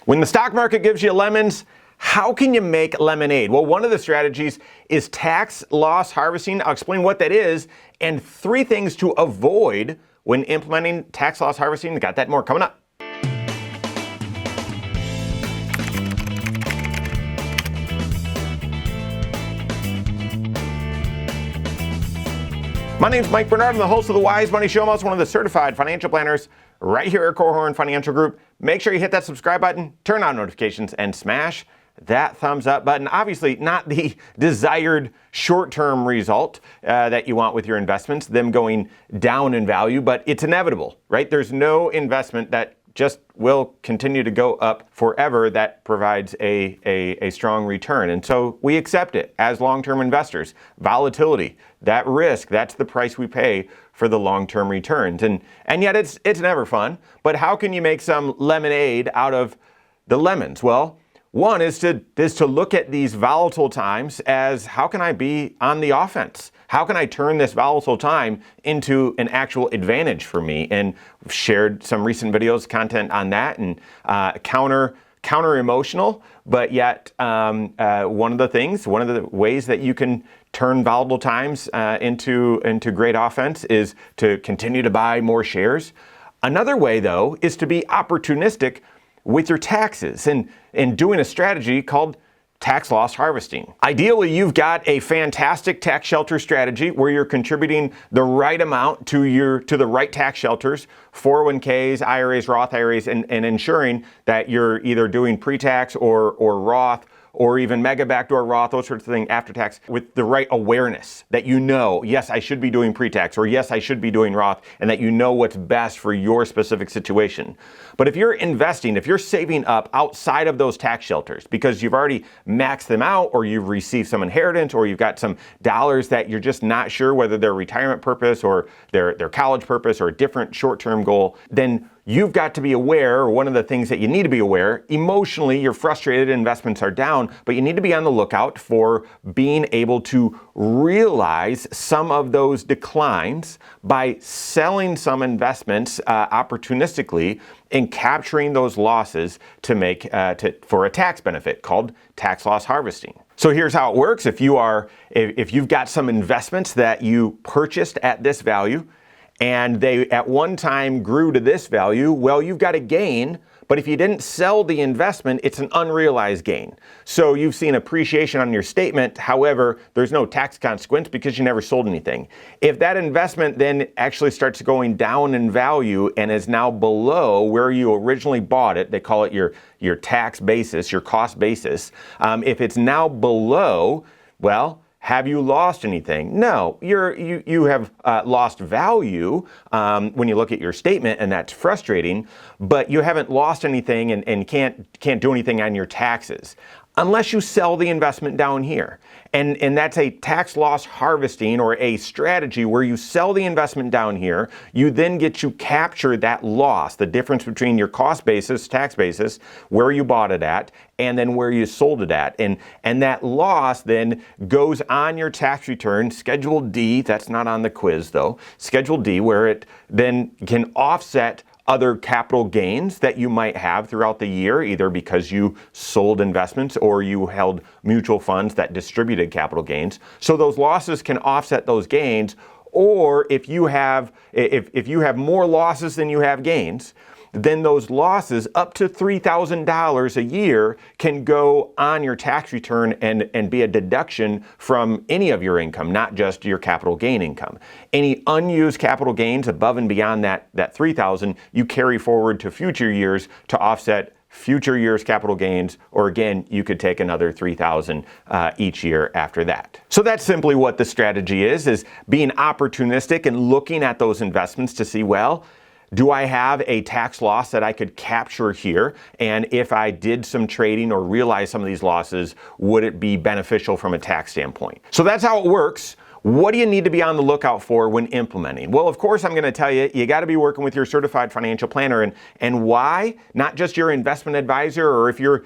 When the stock market gives you lemons, how can you make lemonade? Well, one of the strategies is tax loss harvesting. I'll explain what that is and 3 things to avoid when implementing tax loss harvesting. Got that more coming up. My name's Mike Bernard. I'm the host of the Wise Money Show. I'm also one of the certified financial planners right here at Korhorn Financial Group. Make sure you hit that subscribe button, turn on notifications, and smash that thumbs up button. Obviously, not the desired short-term result that you want with your investments, them going down in value, but it's inevitable, right? There's no investment that just will continue to go up forever that provides a strong return. And so we accept it as long-term investors. Volatility, that risk, that's the price we pay for the long-term returns. And yet it's never fun. But how can you make some lemonade out of the lemons? Well, one is to look at these volatile times as, how can I be on the offense? How can I turn this volatile time into an actual advantage for me? And we've shared some recent videos, content on that, and counter emotional, but yet one of the ways that you can turn volatile times into great offense is to continue to buy more shares. Another way, though, is to be opportunistic with your taxes and doing a strategy called tax loss harvesting. Ideally, you've got a fantastic tax shelter strategy where you're contributing the right amount to the right tax shelters, 401ks, IRAs, Roth IRAs, and ensuring that you're either doing pre-tax or Roth, or even mega backdoor Roth, those sorts of things after tax, with the right awareness that you know, yes, I should be doing pre-tax, or yes, I should be doing Roth, and that you know what's best for your specific situation. But if you're investing, if you're saving up outside of those tax shelters because you've already maxed them out, or you've received some inheritance, or you've got some dollars that you're just not sure whether they're retirement purpose or their college purpose or a different short-term goal, then you've got to be aware, or one of the things that you need to be aware, emotionally, you're frustrated, investments are down, but you need to be on the lookout for being able to realize some of those declines by selling some investments opportunistically and capturing those losses to make for a tax benefit called tax loss harvesting. So here's how it works. If you've got some investments that you purchased at this value, and they at one time grew to this value, well, you've got a gain, but if you didn't sell the investment, it's an unrealized gain. So you've seen appreciation on your statement, however, there's no tax consequence because you never sold anything. If that investment then actually starts going down in value and is now below where you originally bought it, they call it your tax basis, your cost basis, if it's now below, well, have you lost anything? No, you have lost value when you look at your statement, and that's frustrating, but you haven't lost anything and can't do anything on your taxes unless you sell the investment down here. And that's a tax loss harvesting, or a strategy where you sell the investment down here. You then get to capture that loss, the difference between your cost basis, tax basis, where you bought it at, and then where you sold it at. And that loss then goes on your tax return, Schedule D, that's not on the quiz though, Schedule D, where it then can offset other capital gains that you might have throughout the year, either because you sold investments or you held mutual funds that distributed capital gains. So those losses can offset those gains, or if you have more losses than you have gains, then those losses up to $3,000 a year can go on your tax return and be a deduction from any of your income, not just your capital gain income. Any unused capital gains above and beyond that $3,000, you carry forward to future years to offset future year's capital gains, or again, you could take another $3,000 each year after that. So that's simply what the strategy is being opportunistic and looking at those investments to see, well, do I have a tax loss that I could capture here? And if I did some trading or realize some of these losses, would it be beneficial from a tax standpoint? So that's how it works. What do you need to be on the lookout for when implementing? Well, of course, I'm going to tell you, you got to be working with your certified financial planner. And why? Not just your investment advisor, or if you're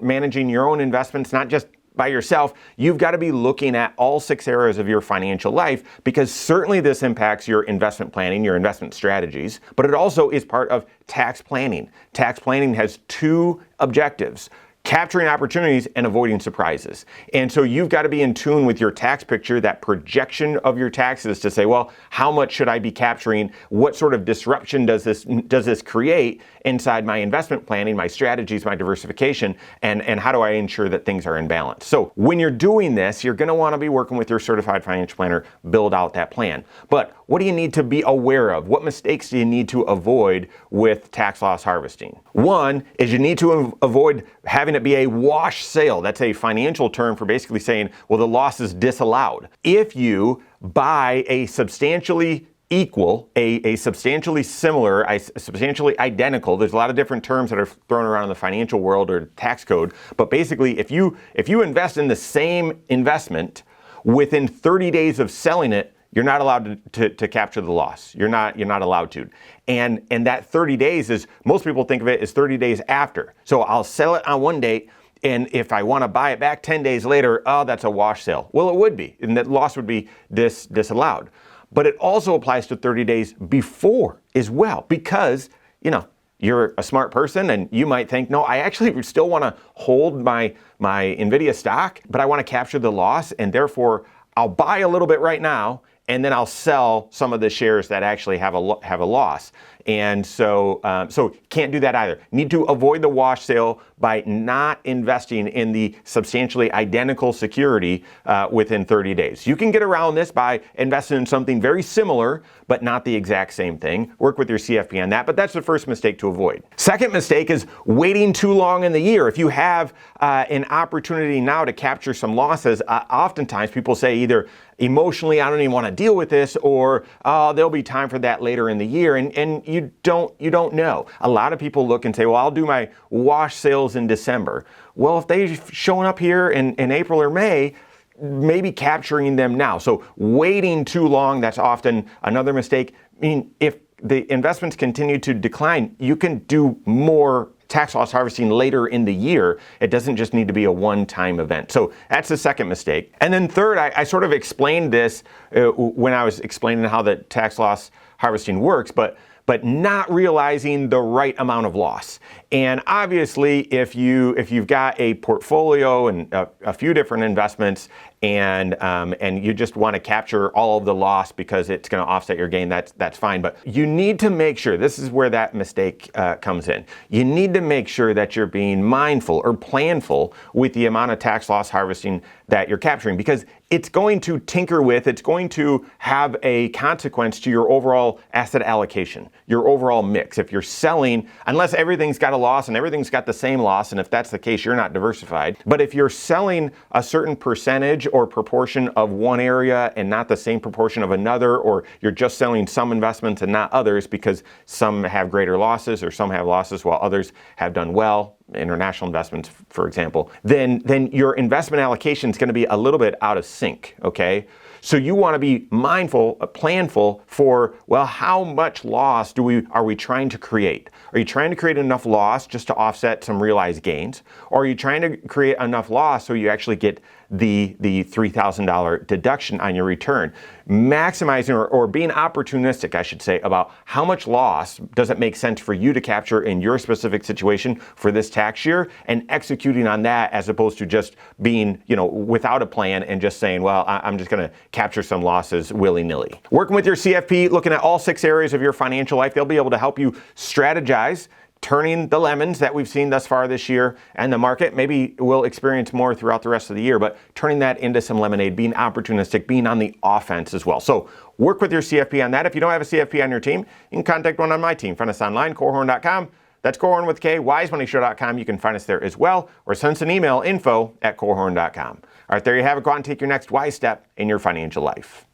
managing your own investments, not just by yourself. You've got to be looking at all 6 areas of your financial life, because certainly this impacts your investment planning, your investment strategies, but it also is part of tax planning. Tax planning has 2 objectives: capturing opportunities and avoiding surprises. And so you've got to be in tune with your tax picture, that projection of your taxes, to say, well, how much should I be capturing? What sort of disruption does this create inside my investment planning, my strategies, my diversification, and how do I ensure that things are in balance? So when you're doing this, you're going to want to be working with your certified financial planner, build out that plan. But what do you need to be aware of? What mistakes do you need to avoid with tax loss harvesting? One is you need to avoid having it be a wash sale. That's a financial term for basically saying, well, the loss is disallowed. If you buy a substantially equal, a substantially similar, a substantially identical, there's a lot of different terms that are thrown around in the financial world or tax code, but basically if you invest in the same investment, within 30 days of selling it, you're not allowed to capture the loss. You're not allowed to. And that 30 days is, most people think of it as 30 days after. So I'll sell it on one date, and if I want to buy it back 10 days later, oh, that's a wash sale. Well, it would be, and that loss would be disallowed. But it also applies to 30 days before as well, because, you're a smart person and you might think, no, I actually still want to hold my NVIDIA stock, but I want to capture the loss, and therefore I'll buy a little bit right now, and then I'll sell some of the shares that actually have a loss. And so can't do that either. Need to avoid the wash sale by not investing in the substantially identical security within 30 days. You can get around this by investing in something very similar, but not the exact same thing. Work with your CFP on that, but that's the first mistake to avoid. Second mistake is waiting too long in the year. If you have an opportunity now to capture some losses, oftentimes people say either emotionally, I don't even want to deal with this, or there'll be time for that later in the year, and you don't know. A lot of people look and say, well, I'll do my wash sales in December. Well, if they've shown up here in April or May, maybe capturing them now. So waiting too long, that's often another mistake. I mean, if the investments continue to decline, you can do more tax loss harvesting later in the year. It doesn't just need to be a one-time event. So that's the second mistake. And then third, I sort of explained this when I was explaining how the tax loss harvesting works, but not realizing the right amount of loss. And obviously, if you've got a portfolio and a few different investments, and you just want to capture all of the loss because it's going to offset your gain, that's fine. But you need to make sure, this is where that mistake comes in. You need to make sure that you're being mindful or planful with the amount of tax loss harvesting that you're capturing, because it's going to tinker with, it's going to have a consequence to your overall asset allocation, your overall mix. If you're selling, unless everything's got a loss and everything's got the same loss, and if that's the case, you're not diversified. But if you're selling a certain percentage or proportion of one area and not the same proportion of another, or you're just selling some investments and not others because some have greater losses or some have losses while others have done well, international investments, for example, then your investment allocation is going to be a little bit out of sync, okay? So you want to be mindful, planful for, well, how much loss are we trying to create? Are you trying to create enough loss just to offset some realized gains? Or are you trying to create enough loss so you actually get the $3,000 deduction on your return? Maximizing or being opportunistic, I should say, about how much loss does it make sense for you to capture in your specific situation for this tax year, and executing on that, as opposed to just being, without a plan and just saying, well, I'm just going to capture some losses willy-nilly. Working with your CFP, looking at all 6 areas of your financial life, they'll be able to help you strategize, turning the lemons that we've seen thus far this year, and the market maybe we'll experience more throughout the rest of the year, but turning that into some lemonade, being opportunistic, being on the offense as well. So work with your CFP on that. If you don't have a CFP on your team, you can contact one on my team. Find us online, Korhorn.com. That's Korhorn with K, wisemoneyshow.com. You can find us there as well, or send us an email, info@korhorn.com. All right, there you have it. Go out and take your next wise step in your financial life.